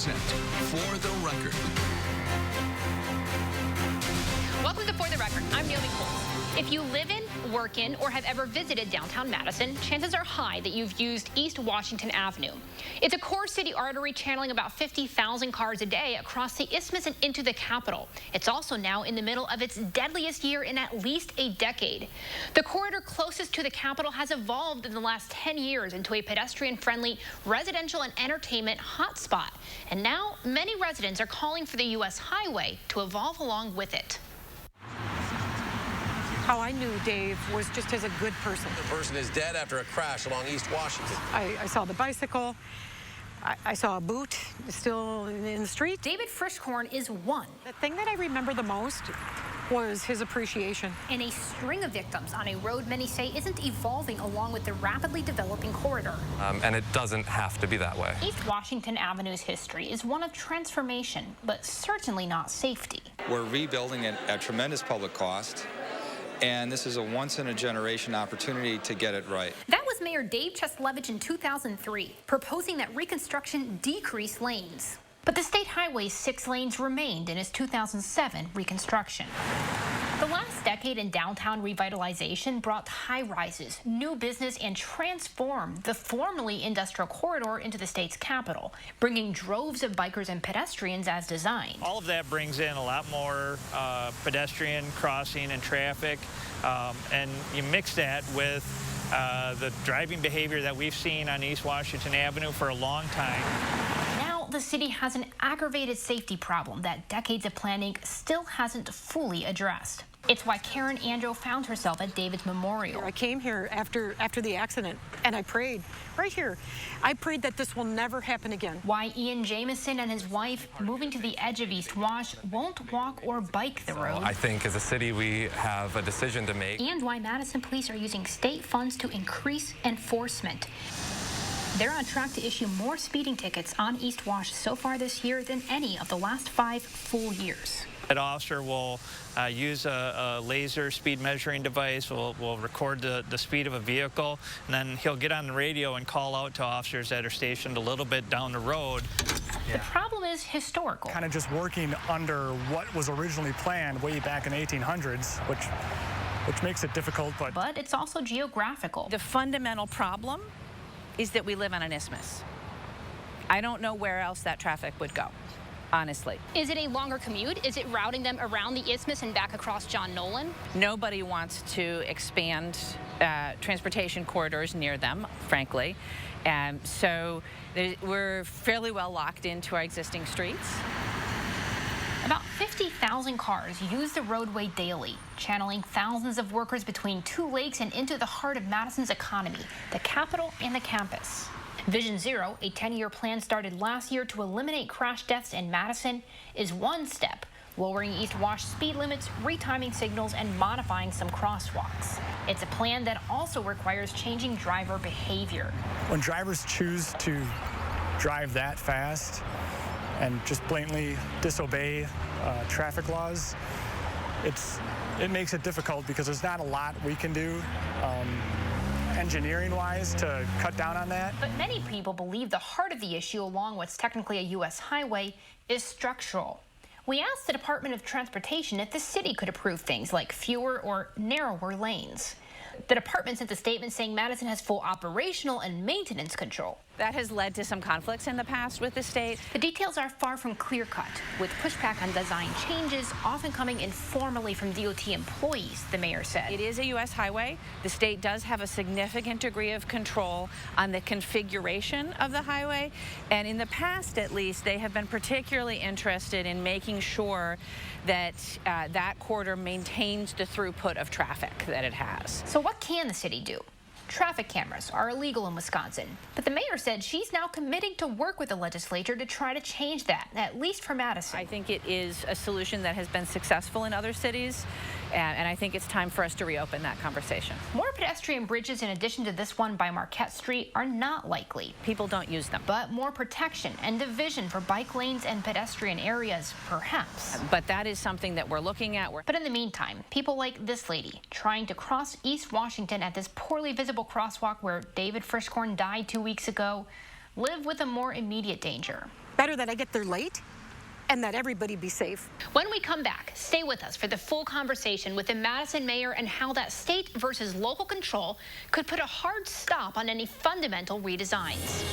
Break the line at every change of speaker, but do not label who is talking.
present For the Record.
Welcome to For the Record. I'm Naomi Coles. If you live in, work in, or have ever visited downtown Madison, chances are high that you've used East Washington Avenue. It's a core city artery channeling about 50,000 cars a day across the isthmus and into the Capitol. It's also now in the middle of its deadliest year in at least a decade. The corridor closest to the Capitol has evolved in the last 10 years into a pedestrian-friendly residential and entertainment hotspot. And now many residents are calling for the U.S. highway to evolve along with it.
How I knew Dave was just as a good person.
The person is dead after a crash along East Washington.
I saw the bicycle. I saw a boot still in the street.
David Frischkorn is one.
The thing that I remember the most was his appreciation.
And a string of victims on a road many say isn't evolving along with the rapidly developing corridor.
And it doesn't have to be that way.
East Washington Avenue's history is one of transformation, but certainly not safety.
We're rebuilding it at tremendous public cost. And this is a once-in-a-generation opportunity to get it right.
That was Mayor Dave Cheslevich in 2003, proposing that reconstruction decrease lanes. But the state highway's 6 lanes remained in its 2007 reconstruction. The last decade in downtown revitalization brought high-rises, new business, and transformed the formerly industrial corridor into the state's capital, bringing droves of bikers and pedestrians as designed.
All of that brings in a lot more pedestrian crossing and traffic, and you mix that with the driving behavior that we've seen on East Washington Avenue for a long time.
Now the city has an aggravated safety problem that decades of planning still hasn't fully addressed. It's why Karen Andro found herself at David's memorial.
I came here after the accident, and I prayed right here. I prayed that this will never happen again.
Why Ian Jamison and his wife, moving to the edge of East Wash, won't walk or bike the road.
I think as a city we have a decision to make.
And why Madison police are using state funds to increase enforcement. They're on track to issue more speeding tickets on East Wash so far this year than any of the last 5 full years.
That officer will use a laser speed measuring device, will record the speed of a vehicle, and then he'll get on the radio and call out to officers that are stationed a little bit down the road.
The problem is historical.
Kind of just working under what was originally planned way back in the 1800s, which makes it difficult.
But it's also geographical.
The fundamental problem is that we live on an isthmus. I don't know where else that traffic would go, honestly.
Is it a longer commute? Is it routing them around the isthmus and back across John Nolan?
Nobody wants to expand transportation corridors near them, frankly. So we're fairly well locked into our existing streets.
About 50,000 cars use the roadway daily, channeling thousands of workers between 2 lakes and into the heart of Madison's economy, the Capitol and the campus. Vision Zero, a 10-year plan started last year to eliminate crash deaths in Madison, is one step, lowering East Wash speed limits, retiming signals, and modifying some crosswalks. It's a plan that also requires changing driver behavior.
When drivers choose to drive that fast and just blatantly disobey traffic laws, it makes it difficult because there's not a lot we can do engineering-wise to cut down on that.
But many people believe the heart of the issue along what's technically a U.S. highway is structural. We asked the Department of Transportation if the city could approve things like fewer or narrower lanes. The department sent a statement saying Madison has full operational and maintenance control.
That has led to some conflicts in the past with the state.
The details are far from clear-cut, with pushback on design changes often coming informally from DOT employees, the mayor said.
It is a U.S. highway. The state does have a significant degree of control on the configuration of the highway, and in the past, at least, they have been particularly interested in making sure that that corridor maintains the throughput of traffic that it has.
So what can the city do? Traffic cameras are illegal in Wisconsin, but the mayor said she's now committing to work with the legislature to try to change that, at least for Madison.
I think it is a solution that has been successful in other cities, and I think it's time for us to reopen that conversation.
More pedestrian bridges in addition to this one by Marquette Street are not likely.
People don't use them.
But more protection and division for bike lanes and pedestrian areas, perhaps.
But that is something that we're looking at.
But in the meantime, people like this lady trying to cross East Washington at this poorly visible crosswalk where David Frischkorn died 2 weeks ago live with a more immediate danger.
Better that I get there late and that everybody be safe.
When we come back, stay with us for the full conversation with the Madison mayor and how that state versus local control could put a hard stop on any fundamental redesigns.